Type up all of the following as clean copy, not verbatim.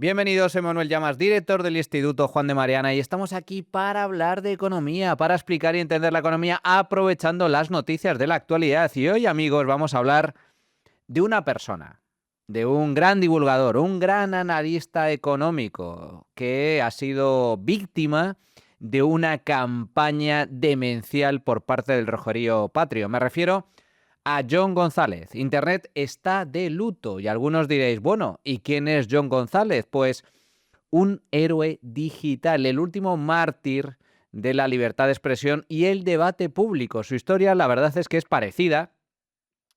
Bienvenidos, soy Manuel Llamas, director del Instituto Juan de Mariana, y estamos aquí para hablar de economía, para explicar y entender la economía aprovechando las noticias de la actualidad. Y hoy, amigos, vamos a hablar de una persona, de un gran divulgador, un gran analista económico que ha sido víctima de una campaña demencial por parte del Rojerío Patrio. Me refiero a John González. Internet está de luto y algunos diréis, bueno, ¿y quién es John González? Pues un héroe digital, el último mártir de la libertad de expresión y el debate público. Su historia, la verdad es que es parecida,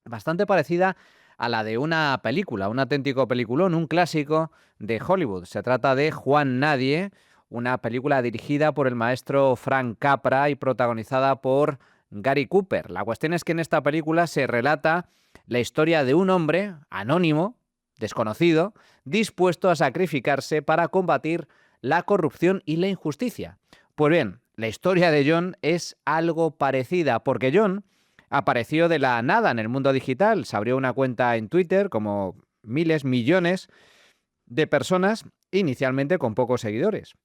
bastante parecida a la de una película, un auténtico peliculón, un clásico de Hollywood. Se trata de Juan Nadie, una película dirigida por el maestro Frank Capra y protagonizada por Gary Cooper. La cuestión es que en esta película se relata la historia de un hombre anónimo, desconocido, dispuesto a sacrificarse para combatir la corrupción y la injusticia. Pues bien, la historia de John es algo parecida, porque John apareció de la nada en el mundo digital, se abrió una cuenta en Twitter, como miles, millones de personas, inicialmente con pocos seguidores.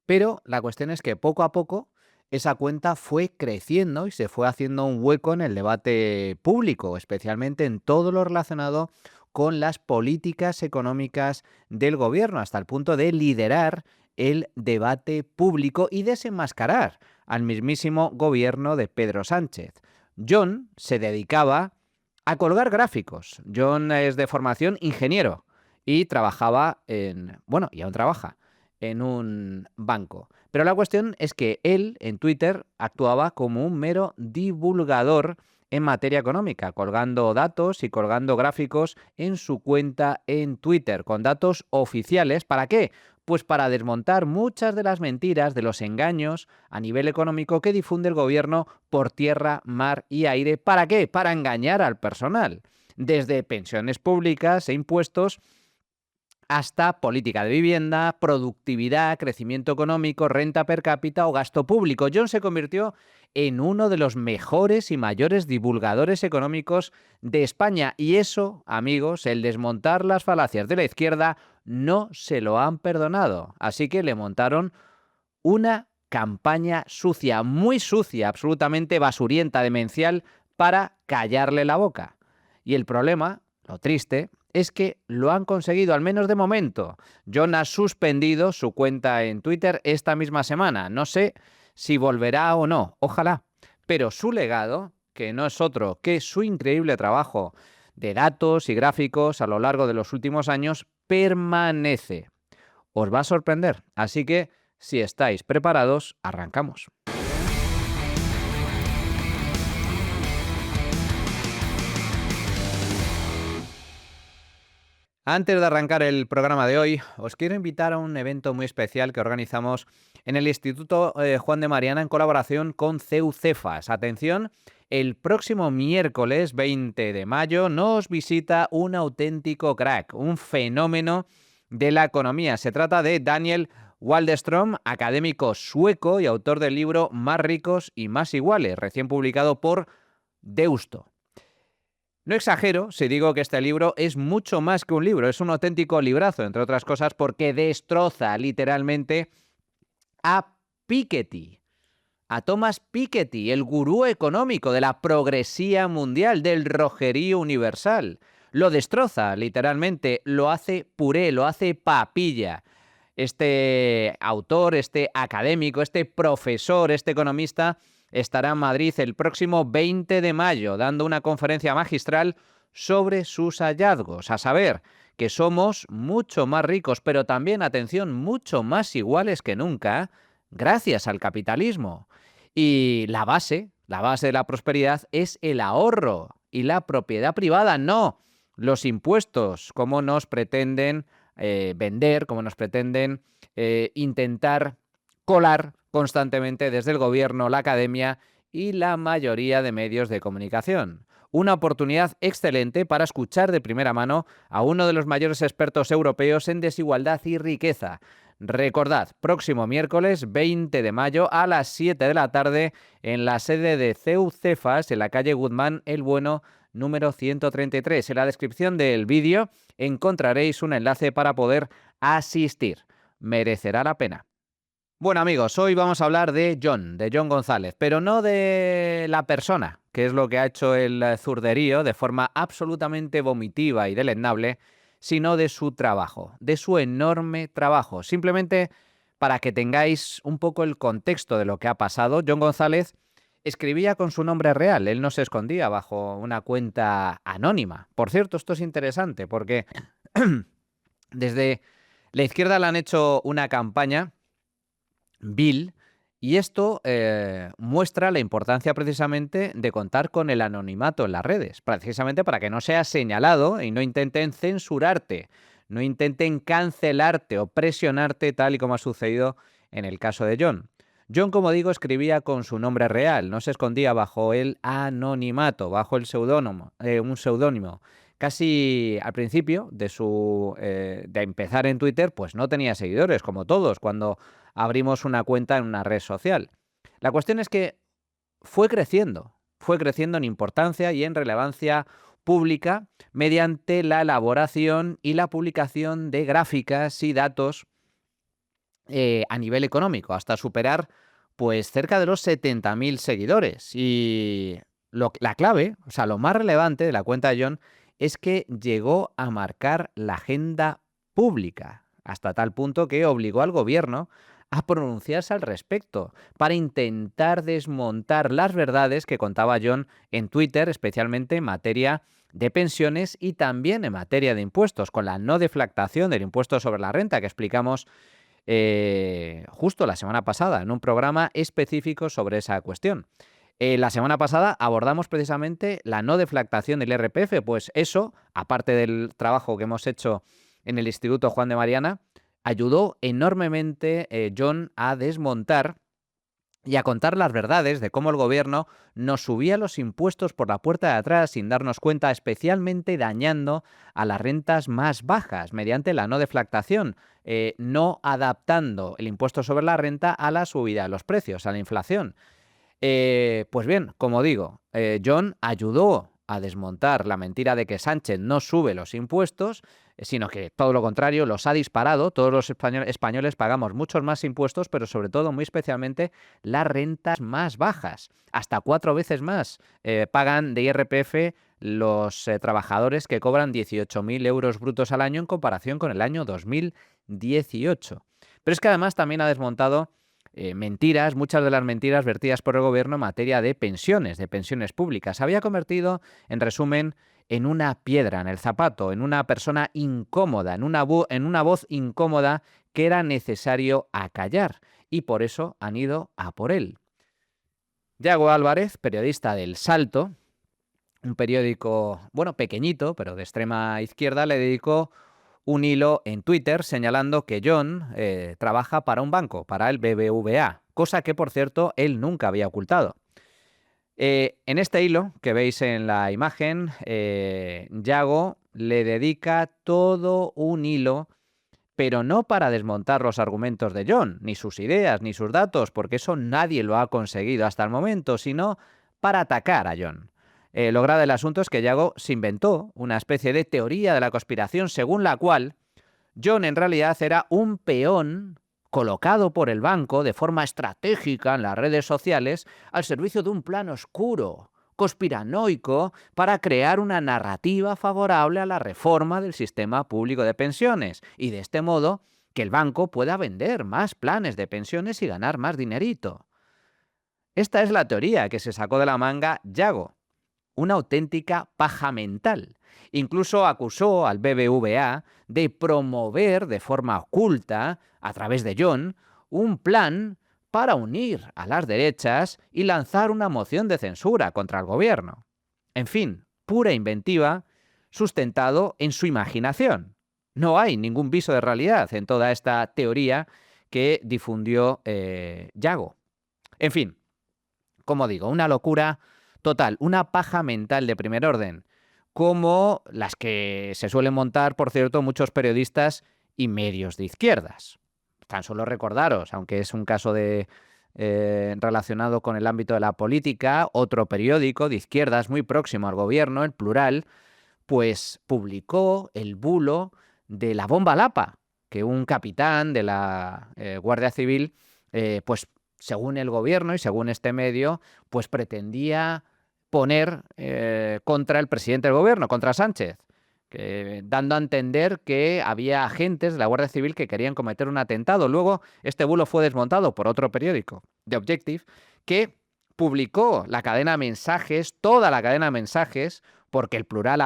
Pero la cuestión es que poco a poco esa cuenta fue creciendo y se fue haciendo un hueco en el debate público, especialmente en todo lo relacionado con las políticas económicas del gobierno, hasta el punto de liderar el debate público y desenmascarar al mismísimo gobierno de Pedro Sánchez. John se dedicaba a colgar gráficos. John es de formación ingeniero y trabajaba y aún trabaja en un banco. Pero la cuestión es que él en Twitter actuaba como un mero divulgador en materia económica, colgando datos y colgando gráficos en su cuenta en Twitter, con datos oficiales. ¿Para qué? Pues para desmontar muchas de las mentiras, de los engaños a nivel económico que difunde el gobierno por tierra, mar y aire. ¿Para qué? Para engañar al personal. Desde pensiones públicas e impuestos hasta política de vivienda, productividad, crecimiento económico, renta per cápita o gasto público. John se convirtió en uno de los mejores y mayores divulgadores económicos de España. Y eso, amigos, el desmontar las falacias de la izquierda, no se lo han perdonado. Así que le montaron una campaña sucia, muy sucia, absolutamente basurienta, demencial, para callarle la boca. Y el problema, lo triste, es que lo han conseguido, al menos de momento. John ha suspendido su cuenta en Twitter esta misma semana. No sé si volverá o no, ojalá. Pero su legado, que no es otro que su increíble trabajo de datos y gráficos a lo largo de los últimos años, permanece. Os va a sorprender. Así que, si estáis preparados, arrancamos. Antes de arrancar el programa de hoy, os quiero invitar a un evento muy especial que organizamos en el Instituto Juan de Mariana en colaboración con CEU Cefas. Atención, el próximo miércoles 20 de mayo nos visita un auténtico crack, un fenómeno de la economía. Se trata de Daniel Waldenström, académico sueco y autor del libro Más ricos y más iguales, recién publicado por Deusto. No exagero si digo que este libro es mucho más que un libro, es un auténtico librazo, entre otras cosas porque destroza literalmente a Piketty, a Thomas Piketty, el gurú económico de la progresía mundial, del rojerío universal. Lo destroza literalmente, lo hace puré, lo hace papilla. Este autor, este académico, este profesor, este economista estará en Madrid el próximo 20 de mayo dando una conferencia magistral sobre sus hallazgos, a saber, que somos mucho más ricos, pero también, atención, mucho más iguales que nunca, gracias al capitalismo. Y la base de la prosperidad es el ahorro y la propiedad privada, no los impuestos, como nos pretenden vender, como nos pretenden intentar colar constantemente desde el gobierno, la academia y la mayoría de medios de comunicación. Una oportunidad excelente para escuchar de primera mano a uno de los mayores expertos europeos en desigualdad y riqueza. Recordad, próximo miércoles 20 de mayo a las 7 de la tarde en la sede de CEU Cefas, en la calle Guzmán el Bueno, número 133. En la descripción del vídeo encontraréis un enlace para poder asistir. Merecerá la pena. Bueno, amigos, hoy vamos a hablar de Jon González, pero no de la persona, que es lo que ha hecho el zurderío de forma absolutamente vomitiva y deleznable, sino de su trabajo, de su enorme trabajo. Simplemente para que tengáis un poco el contexto de lo que ha pasado, Jon González escribía con su nombre real, él no se escondía bajo una cuenta anónima. Por cierto, esto es interesante porque desde la izquierda le han hecho una campaña Bill, y esto muestra la importancia precisamente de contar con el anonimato en las redes, precisamente para que no seas señalado y no intenten censurarte, no intenten cancelarte o presionarte tal y como ha sucedido en el caso de Jon. Jon, como digo, escribía con su nombre real, no se escondía bajo el anonimato, bajo el seudónimo, un seudónimo. Casi al principio de empezar en Twitter, pues no tenía seguidores, como todos, cuando abrimos una cuenta en una red social. La cuestión es que fue creciendo en importancia y en relevancia pública mediante la elaboración y la publicación de gráficas y datos a nivel económico, hasta superar pues cerca de los 70.000 seguidores. Y la clave, o sea, lo más relevante de la cuenta de Jon es que llegó a marcar la agenda pública, hasta tal punto que obligó al gobierno a pronunciarse al respecto, para intentar desmontar las verdades que contaba Jon en Twitter, especialmente en materia de pensiones y también en materia de impuestos, con la no deflactación del impuesto sobre la renta que explicamos justo la semana pasada en un programa específico sobre esa cuestión. La semana pasada abordamos precisamente la no deflactación del IRPF, pues eso, aparte del trabajo que hemos hecho en el Instituto Juan de Mariana, ayudó enormemente Jon a desmontar y a contar las verdades de cómo el gobierno nos subía los impuestos por la puerta de atrás sin darnos cuenta, especialmente dañando a las rentas más bajas mediante la no deflactación, no adaptando el impuesto sobre la renta a la subida de los precios, a la inflación. Pues bien, como digo, Jon ayudó a desmontar la mentira de que Sánchez no sube los impuestos, sino que todo lo contrario, los ha disparado. Todos los españoles pagamos muchos más impuestos, pero sobre todo, muy especialmente, las rentas más bajas. Hasta 4 veces más pagan de IRPF los trabajadores que cobran 18.000 euros brutos al año en comparación con el año 2018. Pero es que además también ha desmontado mentiras, muchas de las mentiras vertidas por el gobierno en materia de pensiones públicas. Se había convertido, en resumen, en una piedra en el zapato, en una persona incómoda, en una voz incómoda que era necesario acallar, y por eso han ido a por él. Yago Álvarez, periodista del Salto, un periódico, bueno, pequeñito, pero de extrema izquierda, le dedicó un hilo en Twitter señalando que Jon trabaja para un banco, para el BBVA, cosa que, por cierto, él nunca había ocultado. En este hilo que veis en la imagen, Yago le dedica todo un hilo, pero no para desmontar los argumentos de Jon, ni sus ideas, ni sus datos, porque eso nadie lo ha conseguido hasta el momento, sino para atacar a Jon. Lo grave del asunto es que Yago se inventó una especie de teoría de la conspiración según la cual Jon en realidad era un peón colocado por el banco de forma estratégica en las redes sociales al servicio de un plan oscuro, conspiranoico, para crear una narrativa favorable a la reforma del sistema público de pensiones y de este modo que el banco pueda vender más planes de pensiones y ganar más dinerito. Esta es la teoría que se sacó de la manga Yago, una auténtica paja mental. Incluso acusó al BBVA de promover de forma oculta, a través de Jon, un plan para unir a las derechas y lanzar una moción de censura contra el gobierno. En fin, pura inventiva, sustentado en su imaginación. No hay ningún viso de realidad en toda esta teoría que difundió Yago. En fin, como digo, una locura total, una paja mental de primer orden, como las que se suelen montar, por cierto, muchos periodistas y medios de izquierdas. Tan solo recordaros, aunque es un caso de relacionado con el ámbito de la política, otro periódico de izquierdas muy próximo al gobierno, El Plural, pues publicó el bulo de la bomba Lapa, que un capitán de la Guardia Civil, pues según el gobierno y según este medio, pues pretendía poner contra el presidente del gobierno, contra Sánchez, dando a entender que había agentes de la Guardia Civil que querían cometer un atentado. Luego, este bulo fue desmontado por otro periódico, The Objective, que publicó la cadena Mensajes, toda la cadena Mensajes, porque El Plural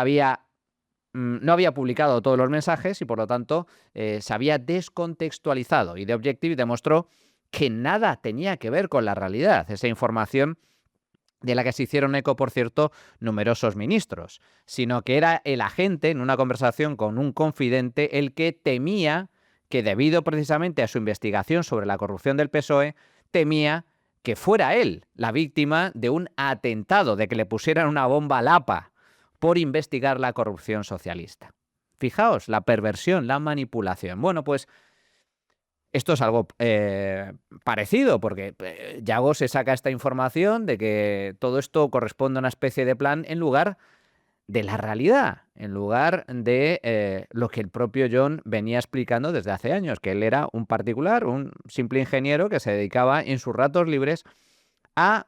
no había publicado todos los mensajes y por lo tanto se había descontextualizado. Y The Objective demostró que nada tenía que ver con la realidad, esa información de la que se hicieron eco, por cierto, numerosos ministros, sino que era el agente, en una conversación con un confidente, el que temía que, debido precisamente a su investigación sobre la corrupción del PSOE, temía que fuera él la víctima de un atentado, de que le pusieran una bomba Lapa por investigar la corrupción socialista. Fijaos, la perversión, la manipulación. Bueno, pues esto es algo parecido, porque Yago se saca esta información de que todo esto corresponde a una especie de plan en lugar de la realidad, en lugar de lo que el propio John venía explicando desde hace años, que él era un particular, un simple ingeniero que se dedicaba en sus ratos libres a,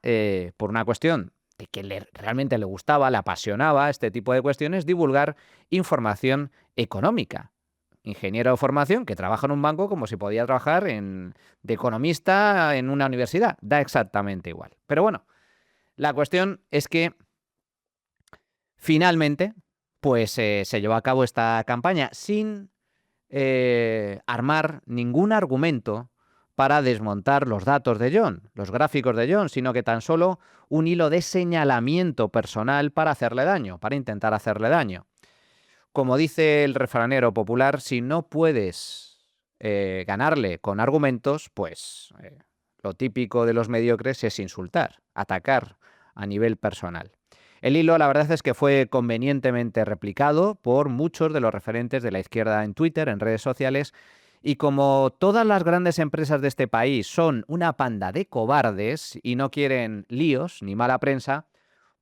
por una cuestión de que realmente le gustaba, le apasionaba este tipo de cuestiones, divulgar información económica. Ingeniero de formación que trabaja en un banco como si podía trabajar de economista en una universidad. Da exactamente igual. Pero bueno, la cuestión es que finalmente pues se llevó a cabo esta campaña sin armar ningún argumento para desmontar los datos de John, los gráficos de John, sino que tan solo un hilo de señalamiento personal para hacerle daño, para intentar hacerle daño. Como dice el refranero popular, si no puedes ganarle con argumentos, pues lo típico de los mediocres es insultar, atacar a nivel personal. El hilo, la verdad es que fue convenientemente replicado por muchos de los referentes de la izquierda en Twitter, en redes sociales, y como todas las grandes empresas de este país son una panda de cobardes y no quieren líos ni mala prensa,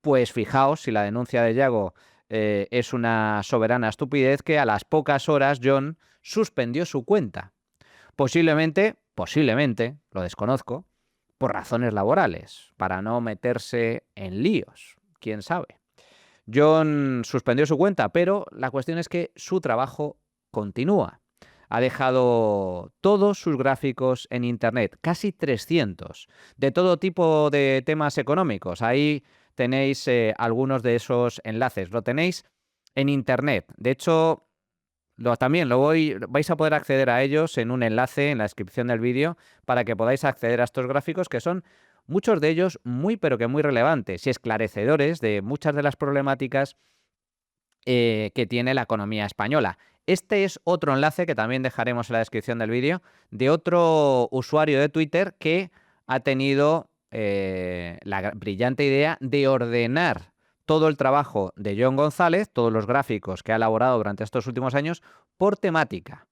pues fijaos si la denuncia de Yago es una soberana estupidez, que a las pocas horas John suspendió su cuenta. Posiblemente, lo desconozco, por razones laborales, para no meterse en líos, quién sabe. John suspendió su cuenta, pero la cuestión es que su trabajo continúa. Ha dejado todos sus gráficos en Internet, casi 300, de todo tipo de temas económicos. Ahí tenéis algunos de esos enlaces. Lo tenéis en Internet. De hecho, también vais a poder acceder a ellos en un enlace en la descripción del vídeo para que podáis acceder a estos gráficos, que son muchos de ellos muy pero que muy relevantes y esclarecedores de muchas de las problemáticas que tiene la economía española. Este es otro enlace que también dejaremos en la descripción del vídeo, de otro usuario de Twitter que ha tenido la brillante idea de ordenar todo el trabajo de John González, todos los gráficos que ha elaborado durante estos últimos años, por temática.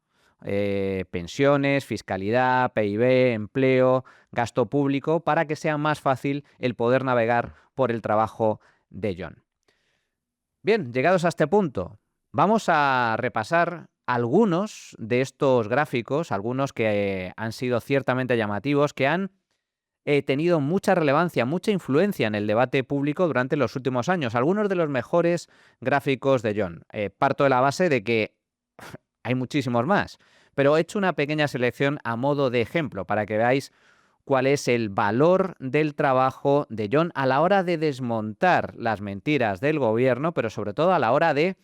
Pensiones, fiscalidad, PIB, empleo, gasto público, para que sea más fácil el poder navegar por el trabajo de John. Bien, llegados a este punto, vamos a repasar algunos de estos gráficos, algunos que han sido ciertamente llamativos, que han tenido mucha relevancia, mucha influencia en el debate público durante los últimos años. Algunos de los mejores gráficos de John. Parto de la base de que hay muchísimos más, pero he hecho una pequeña selección a modo de ejemplo para que veáis cuál es el valor del trabajo de John a la hora de desmontar las mentiras del gobierno, pero sobre todo a la hora de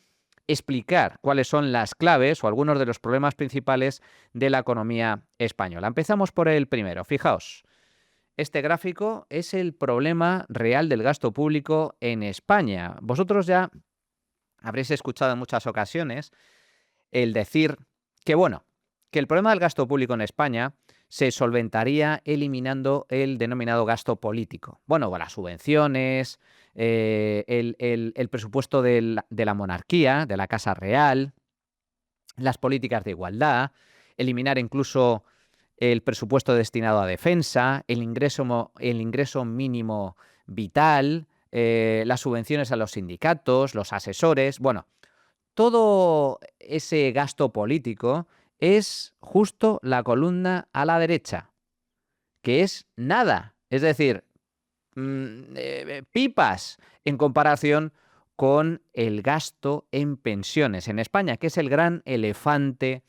explicar cuáles son las claves o algunos de los problemas principales de la economía española. Empezamos por el primero. Fijaos, este gráfico es el problema real del gasto público en España. Vosotros ya habréis escuchado en muchas ocasiones el decir que, bueno, que el problema del gasto público en España se solventaría eliminando el denominado gasto político. Bueno, las subvenciones, el presupuesto de la monarquía, de la Casa Real, las políticas de igualdad, eliminar incluso el presupuesto destinado a defensa, el ingreso mínimo vital, las subvenciones a los sindicatos, los asesores. Bueno, todo ese gasto político es justo la columna a la derecha, que es nada. Es decir, pipas en comparación con el gasto en pensiones en España, que es el gran elefante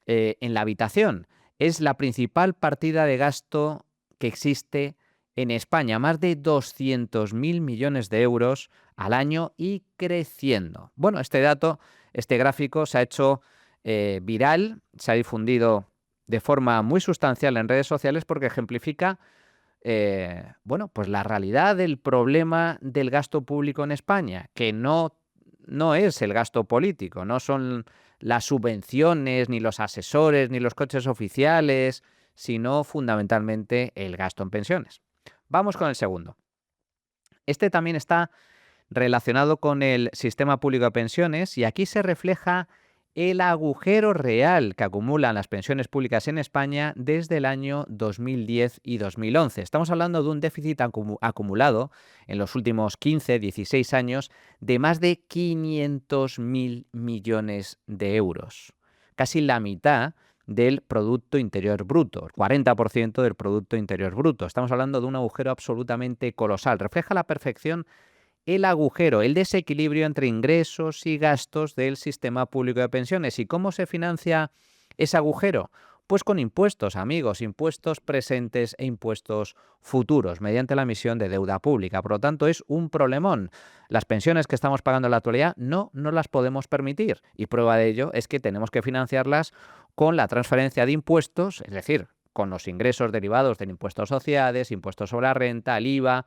en la habitación. Es la principal partida de gasto que existe en España, más de 200.000 millones de euros al año y creciendo. Bueno, este gráfico se ha hecho viral, se ha difundido de forma muy sustancial en redes sociales porque ejemplifica bueno, pues la realidad del problema del gasto público en España, que no es el gasto político, no son las subvenciones, ni los asesores, ni los coches oficiales, sino fundamentalmente el gasto en pensiones. Vamos con el segundo. Este también está relacionado con el sistema público de pensiones y aquí se refleja el agujero real que acumulan las pensiones públicas en España desde el año 2010 y 2011. Estamos hablando de un déficit acumulado en los últimos 15, 16 años de más de 500.000 millones de euros. Casi la mitad del Producto Interior Bruto, 40% del Producto Interior Bruto. Estamos hablando de un agujero absolutamente colosal. Refleja a la perfección el agujero, el desequilibrio entre ingresos y gastos del sistema público de pensiones. ¿Y cómo se financia ese agujero? Pues con impuestos, amigos, impuestos presentes e impuestos futuros, mediante la emisión de deuda pública. Por lo tanto, es un problemón. Las pensiones que estamos pagando en la actualidad no las podemos permitir. Y prueba de ello es que tenemos que financiarlas con la transferencia de impuestos, es decir, con los ingresos derivados del impuesto sociales, impuestos sobre la renta, el IVA,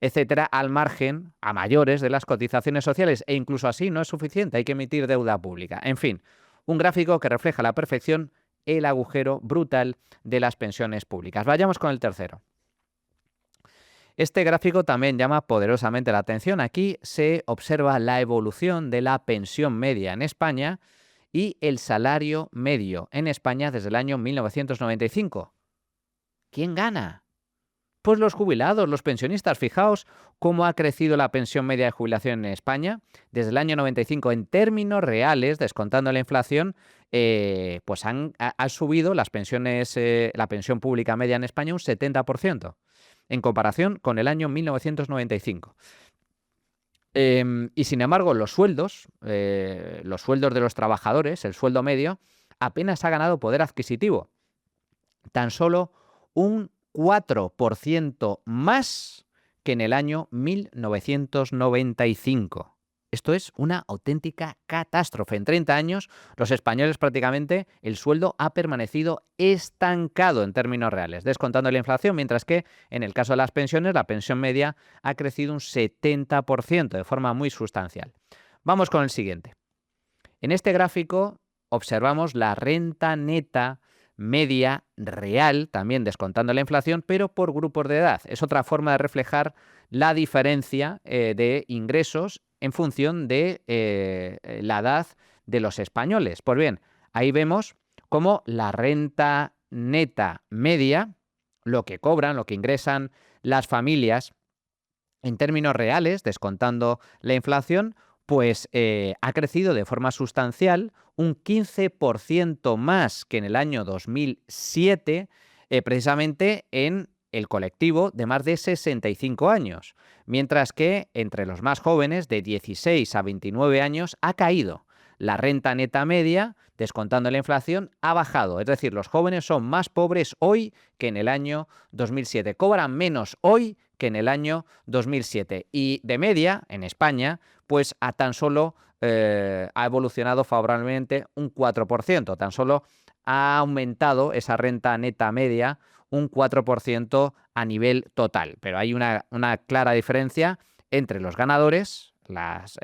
etcétera, al margen, a mayores de las cotizaciones sociales. E incluso así no es suficiente, hay que emitir deuda pública. En fin, un gráfico que refleja a la perfección el agujero brutal de las pensiones públicas. Vayamos con el tercero. Este gráfico también llama poderosamente la atención. Aquí se observa la evolución de la pensión media en España y el salario medio en España desde el año 1995. ¿Quién gana? Pues los jubilados, los pensionistas. Fijaos cómo ha crecido la pensión media de jubilación en España desde el año 95 en términos reales, descontando la inflación, pues ha subido las pensiones, la pensión pública media en España un 70% en comparación con el año 1995. Y sin embargo, los sueldos de los trabajadores, el sueldo medio, apenas ha ganado poder adquisitivo. Tan solo un 4% más que en el año 1995. Esto es una auténtica catástrofe. En 30 años, los españoles prácticamente el sueldo ha permanecido estancado en términos reales, descontando la inflación, mientras que en el caso de las pensiones, la pensión media ha crecido un 70% de forma muy sustancial. Vamos con el siguiente. En este gráfico observamos la renta neta media real, también descontando la inflación, pero por grupos de edad. Es otra forma de reflejar la diferencia de ingresos en función de la edad de los españoles. Pues bien, ahí vemos cómo la renta neta media, lo que cobran, lo que ingresan las familias en términos reales, descontando la inflación, pues ha crecido de forma sustancial, un 15% más que en el año 2007, precisamente en el colectivo de más de 65 años, mientras que entre los más jóvenes, de 16 a 29 años, ha caído. La renta neta media, descontando la inflación, ha bajado. Es decir, los jóvenes son más pobres hoy que en el año 2007. Cobran menos hoy que en el año 2007. Y de media, en España, pues ha tan solo ha evolucionado favorablemente un 4%. Tan solo ha aumentado esa renta neta media un 4% a nivel total. Pero hay una clara diferencia entre los ganadores, las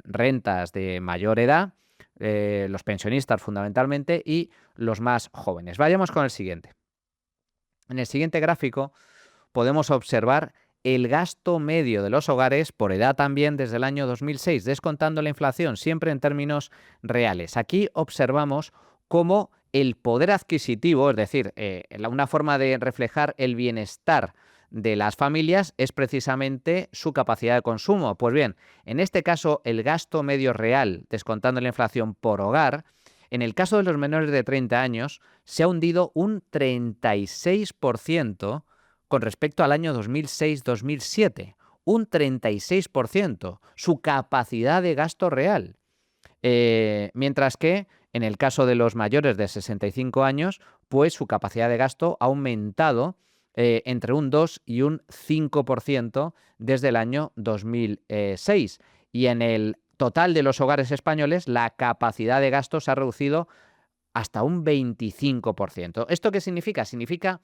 rentas de mayor edad, los pensionistas fundamentalmente, y los más jóvenes. Vayamos con el siguiente. En el siguiente gráfico podemos observar el gasto medio de los hogares por edad también desde el año 2006, descontando la inflación, siempre en términos reales. Aquí observamos cómo el poder adquisitivo, es decir, una forma de reflejar el bienestar de las familias es precisamente su capacidad de consumo. Pues bien, en este caso, el gasto medio real, descontando la inflación por hogar, en el caso de los menores de 30 años, se ha hundido un 36% con respecto al año 2006-2007. Un 36%, su capacidad de gasto real. Mientras que en el caso de los mayores de 65 años, pues su capacidad de gasto ha aumentado entre un 2 y un 5% desde el año 2006. Y en el total de los hogares españoles, la capacidad de gasto se ha reducido hasta un 25%. ¿Esto qué significa? Significa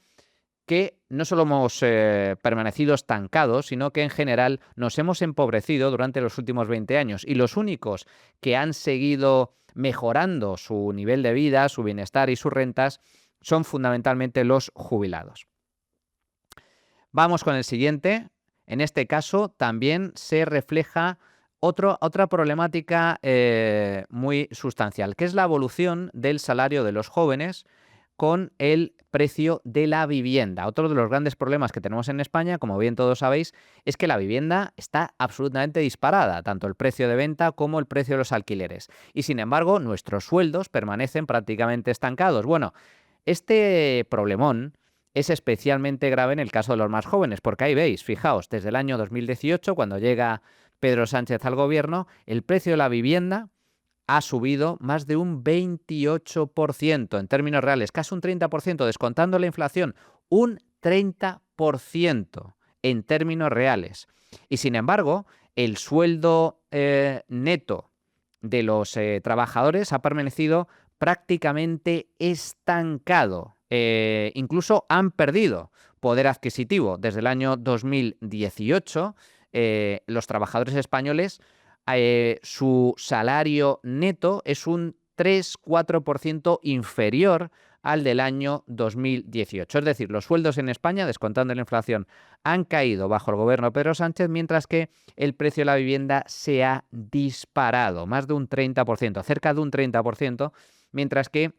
que no solo hemos permanecido estancados, sino que en general nos hemos empobrecido durante los últimos 20 años. Y los únicos que han seguido mejorando su nivel de vida, su bienestar y sus rentas son fundamentalmente los jubilados. Vamos con el siguiente. En este caso también se refleja otra problemática muy sustancial, que es la evolución del salario de los jóvenes con el precio de la vivienda. Otro de los grandes problemas que tenemos en España, como bien todos sabéis, es que la vivienda está absolutamente disparada, tanto el precio de venta como el precio de los alquileres. Y sin embargo, nuestros sueldos permanecen prácticamente estancados. Bueno, este problemón es especialmente grave en el caso de los más jóvenes, porque ahí veis, fijaos, desde el año 2018, cuando llega Pedro Sánchez al gobierno, el precio de la vivienda ha subido más de un 28% en términos reales, casi un 30%, descontando la inflación, un 30% en términos reales. Y sin embargo, el sueldo neto de los trabajadores ha permanecido prácticamente estancado. Incluso han perdido poder adquisitivo. Desde el año 2018, los trabajadores españoles, su salario neto es un 3-4% inferior al del año 2018. Es decir, los sueldos en España, descontando la inflación, han caído bajo el gobierno de Pedro Sánchez, mientras que el precio de la vivienda se ha disparado, más de un 30%, cerca de un 30%, mientras que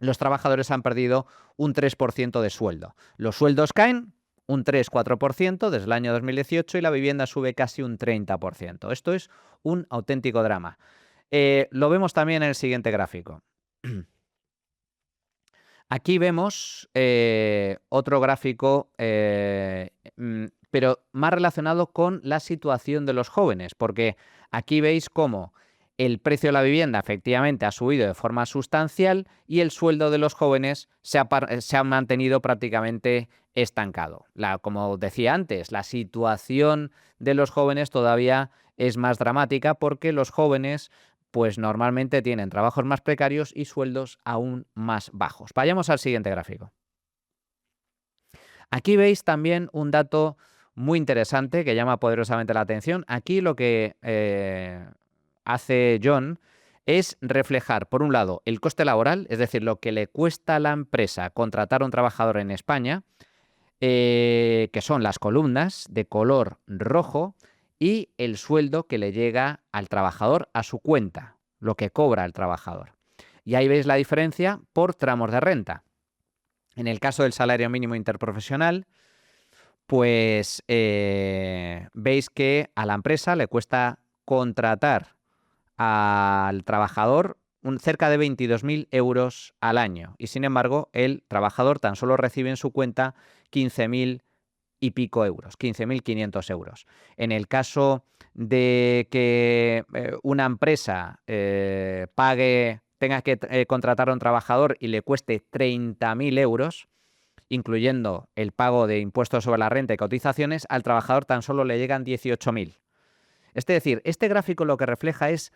los trabajadores han perdido un 3% de sueldo. Los sueldos caen un 3-4% desde el año 2018 y la vivienda sube casi un 30%. Esto es un auténtico drama. Lo vemos también en el siguiente gráfico. Aquí vemos otro gráfico, pero más relacionado con la situación de los jóvenes, porque aquí veis cómo el precio de la vivienda efectivamente ha subido de forma sustancial y el sueldo de los jóvenes se ha mantenido prácticamente estancado. Como decía antes, la situación de los jóvenes todavía es más dramática porque los jóvenes pues normalmente tienen trabajos más precarios y sueldos aún más bajos. Vayamos al siguiente gráfico. Aquí veis también un dato muy interesante que llama poderosamente la atención. Aquí lo que hace John es reflejar, por un lado, el coste laboral, es decir, lo que le cuesta a la empresa contratar a un trabajador en España, que son las columnas de color rojo, y el sueldo que le llega al trabajador a su cuenta, lo que cobra el trabajador. Y ahí veis la diferencia por tramos de renta. En el caso del salario mínimo interprofesional, pues veis que a la empresa le cuesta contratar al trabajador cerca de 22.000 euros al año. Y sin embargo, el trabajador tan solo recibe en su cuenta 15.000 y pico euros, 15.500 euros. En el caso de que una empresa tenga que contratar a un trabajador y le cueste 30.000 euros, incluyendo el pago de impuestos sobre la renta y cotizaciones, al trabajador tan solo le llegan 18.000. Es decir, este gráfico lo que refleja es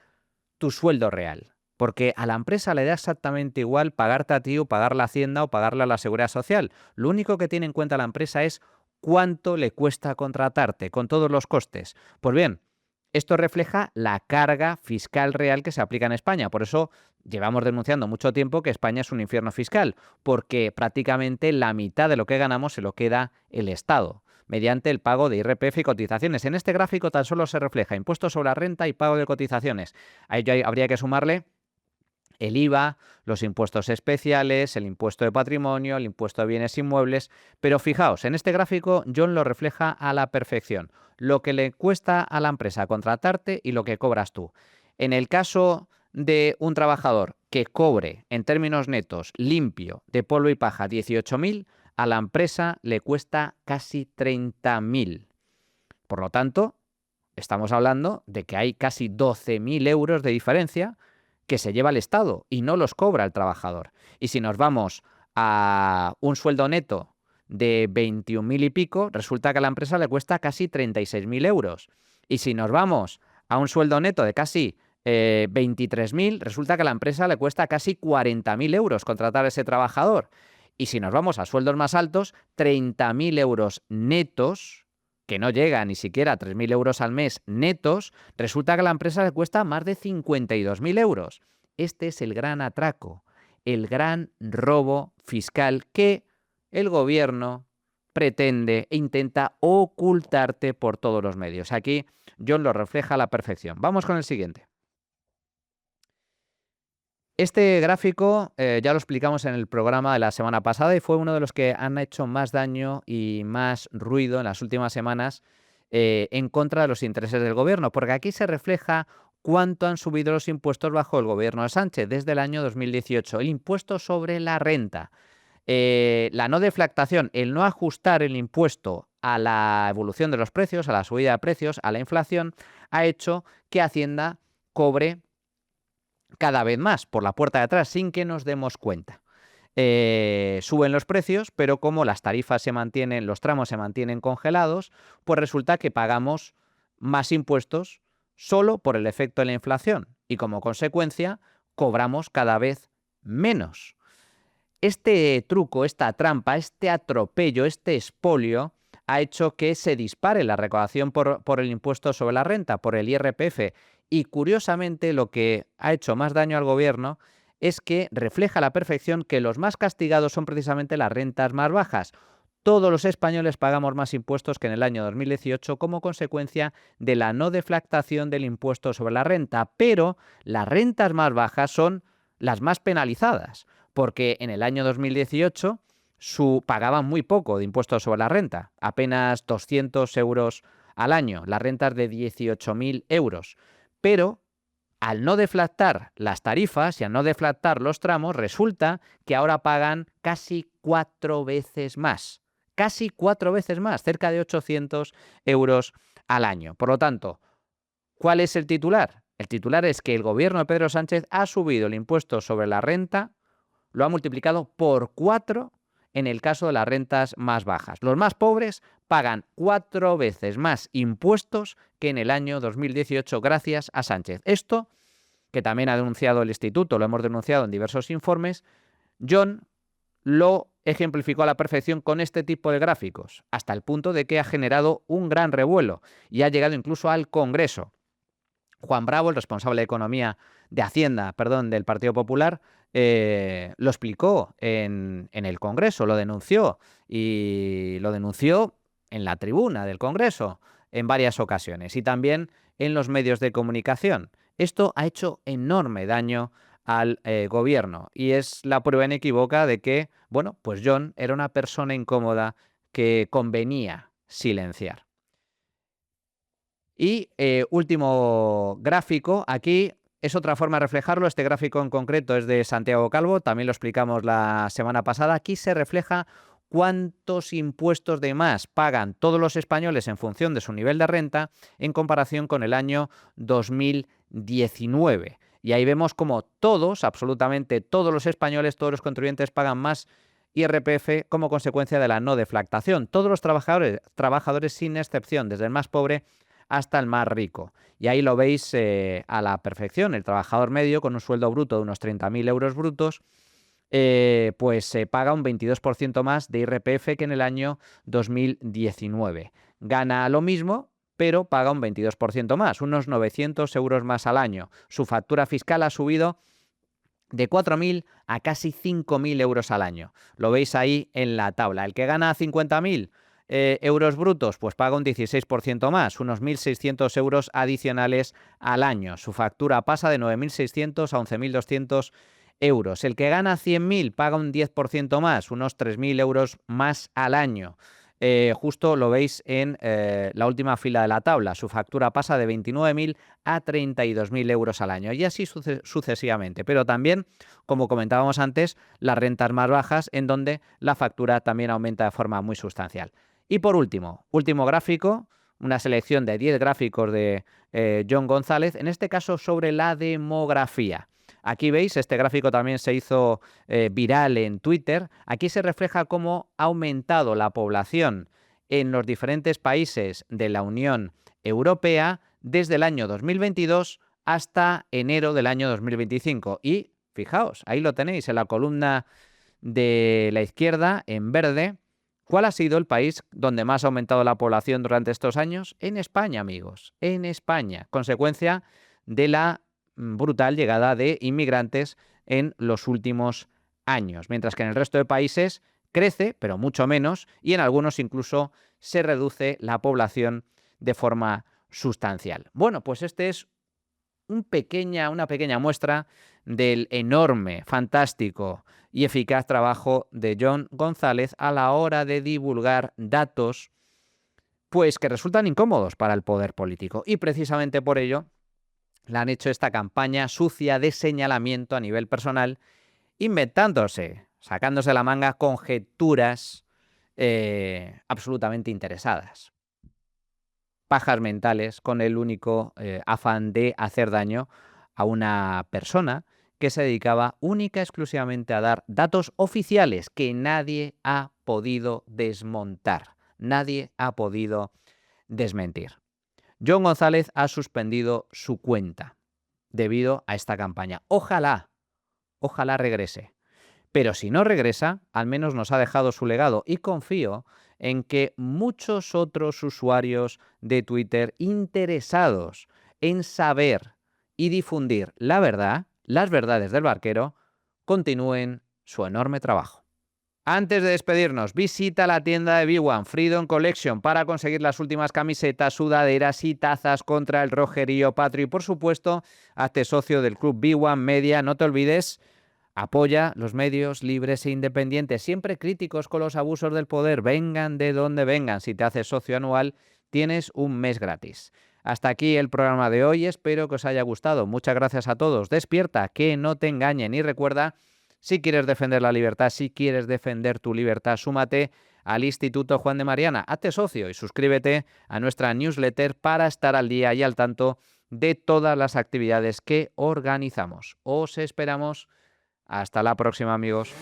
tu sueldo real, porque a la empresa le da exactamente igual pagarte a ti o pagar la Hacienda o pagarle a la Seguridad Social. Lo único que tiene en cuenta la empresa es cuánto le cuesta contratarte, con todos los costes. Pues bien, esto refleja la carga fiscal real que se aplica en España. Por eso llevamos denunciando mucho tiempo que España es un infierno fiscal, porque prácticamente la mitad de lo que ganamos se lo queda el Estado, mediante el pago de IRPF y cotizaciones. En este gráfico tan solo se refleja impuestos sobre la renta y pago de cotizaciones. A ello habría que sumarle el IVA, los impuestos especiales, el impuesto de patrimonio, el impuesto de bienes inmuebles. Pero fijaos, en este gráfico John lo refleja a la perfección. Lo que le cuesta a la empresa contratarte y lo que cobras tú. En el caso de un trabajador que cobre en términos netos limpio de polvo y paja 18.000, a la empresa le cuesta casi 30.000. Por lo tanto, estamos hablando de que hay casi 12.000 euros de diferencia que se lleva el Estado y no los cobra el trabajador. Y si nos vamos a un sueldo neto de 21.000 y pico, resulta que a la empresa le cuesta casi 36.000 euros. Y si nos vamos a un sueldo neto de casi 23.000, resulta que a la empresa le cuesta casi 40.000 euros contratar a ese trabajador. Y si nos vamos a sueldos más altos, 30.000 euros netos, que no llega ni siquiera a 3.000 euros al mes netos, resulta que a la empresa le cuesta más de 52.000 euros. Este es el gran atraco, el gran robo fiscal que el gobierno pretende e intenta ocultarte por todos los medios. Aquí John lo refleja a la perfección. Vamos con el siguiente. Este gráfico ya lo explicamos en el programa de la semana pasada y fue uno de los que han hecho más daño y más ruido en las últimas semanas en contra de los intereses del gobierno, porque aquí se refleja cuánto han subido los impuestos bajo el gobierno de Sánchez desde el año 2018. El impuesto sobre la renta, la no deflactación, el no ajustar el impuesto a la evolución de los precios, a la subida de precios, a la inflación, ha hecho que Hacienda cobre cada vez más por la puerta de atrás sin que nos demos cuenta. Suben los precios, pero como las tarifas se mantienen, los tramos se mantienen congelados, pues resulta que pagamos más impuestos solo por el efecto de la inflación y como consecuencia cobramos cada vez menos. Este truco, esta trampa, este atropello, este expolio ha hecho que se dispare la recaudación por el impuesto sobre la renta, por el IRPF. Y curiosamente lo que ha hecho más daño al gobierno es que refleja a la perfección que los más castigados son precisamente las rentas más bajas. Todos los españoles pagamos más impuestos que en el año 2018 como consecuencia de la no deflactación del impuesto sobre la renta, pero las rentas más bajas son las más penalizadas, porque en el año 2018 pagaban muy poco de impuestos sobre la renta, apenas 200 euros al año, las rentas de 18.000 euros. Pero al no deflactar las tarifas y al no deflactar los tramos, resulta que ahora pagan casi 4 veces más. Casi 4 veces más, cerca de 800 euros al año. Por lo tanto, ¿cuál es el titular? El titular es que el gobierno de Pedro Sánchez ha subido el impuesto sobre la renta, lo ha multiplicado por 4 en el caso de las rentas más bajas. Los más pobres pagan 4 veces más impuestos que en el año 2018 gracias a Sánchez. Esto, que también ha denunciado el Instituto, lo hemos denunciado en diversos informes, John lo ejemplificó a la perfección con este tipo de gráficos, hasta el punto de que ha generado un gran revuelo y ha llegado incluso al Congreso. Juan Bravo, el responsable de Economía de Hacienda, del Partido Popular, lo explicó en el Congreso, lo denunció y lo denunció en la tribuna del Congreso en varias ocasiones y también en los medios de comunicación. Esto ha hecho enorme daño al gobierno y es la prueba inequívoca de que, bueno, pues John era una persona incómoda que convenía silenciar. Y último gráfico, aquí es otra forma de reflejarlo, este gráfico en concreto es de Santiago Calvo, también lo explicamos la semana pasada, aquí se refleja cuántos impuestos de más pagan todos los españoles en función de su nivel de renta en comparación con el año 2019. Y ahí vemos como todos, absolutamente todos los españoles, todos los contribuyentes pagan más IRPF como consecuencia de la no deflactación. Todos los trabajadores sin excepción, desde el más pobre hasta el más rico. Y ahí lo veis a la perfección. El trabajador medio con un sueldo bruto de unos 30.000 euros brutos, pues se paga un 22% más de IRPF que en el año 2019. Gana lo mismo, pero paga un 22% más, unos 900 euros más al año. Su factura fiscal ha subido de 4.000 a casi 5.000 euros al año. Lo veis ahí en la tabla. El que gana 50.000 euros brutos, pues paga un 16% más, unos 1.600 euros adicionales al año. Su factura pasa de 9.600 a 11.200 euros. El que gana 100.000 paga un 10% más, unos 3.000 euros más al año. Justo lo veis en la última fila de la tabla. Su factura pasa de 29.000 a 32.000 euros al año y así sucesivamente. Pero también, como comentábamos antes, las rentas más bajas en donde la factura también aumenta de forma muy sustancial. Y por último gráfico, una selección de 10 gráficos de John González, en este caso sobre la demografía. Aquí veis, este gráfico también se hizo viral en Twitter. Aquí se refleja cómo ha aumentado la población en los diferentes países de la Unión Europea desde el año 2022 hasta enero del año 2025. Y fijaos, ahí lo tenéis en la columna de la izquierda en verde. ¿Cuál ha sido el país donde más ha aumentado la población durante estos años? En España, amigos, en España, consecuencia de la brutal llegada de inmigrantes en los últimos años, mientras que en el resto de países crece, pero mucho menos, y en algunos incluso se reduce la población de forma sustancial. Bueno, pues este es una pequeña muestra del enorme, fantástico y eficaz trabajo de John González a la hora de divulgar datos pues que resultan incómodos para el poder político. Y precisamente por ello le han hecho esta campaña sucia de señalamiento a nivel personal, inventándose, sacándose la manga conjeturas absolutamente interesadas. Pajas mentales con el único afán de hacer daño a una persona que se dedicaba única y exclusivamente a dar datos oficiales que nadie ha podido desmontar, nadie ha podido desmentir. John González ha suspendido su cuenta debido a esta campaña. Ojalá regrese. Pero si no regresa, al menos nos ha dejado su legado y confío en que muchos otros usuarios de Twitter interesados en saber y difundir la verdad, las verdades del barquero, continúen su enorme trabajo. Antes de despedirnos, visita la tienda de B1 Freedom Collection para conseguir las últimas camisetas, sudaderas y tazas contra el rojerío patrio. Y por supuesto, hazte socio del club B1 Media. No te olvides, apoya los medios libres e independientes, siempre críticos con los abusos del poder, vengan de donde vengan. Si te haces socio anual, tienes un mes gratis. Hasta aquí el programa de hoy, espero que os haya gustado. Muchas gracias a todos. Despierta, que no te engañen y recuerda, si quieres defender la libertad, si quieres defender tu libertad, súmate al Instituto Juan de Mariana, hazte socio y suscríbete a nuestra newsletter para estar al día y al tanto de todas las actividades que organizamos. Os esperamos. Hasta la próxima, amigos.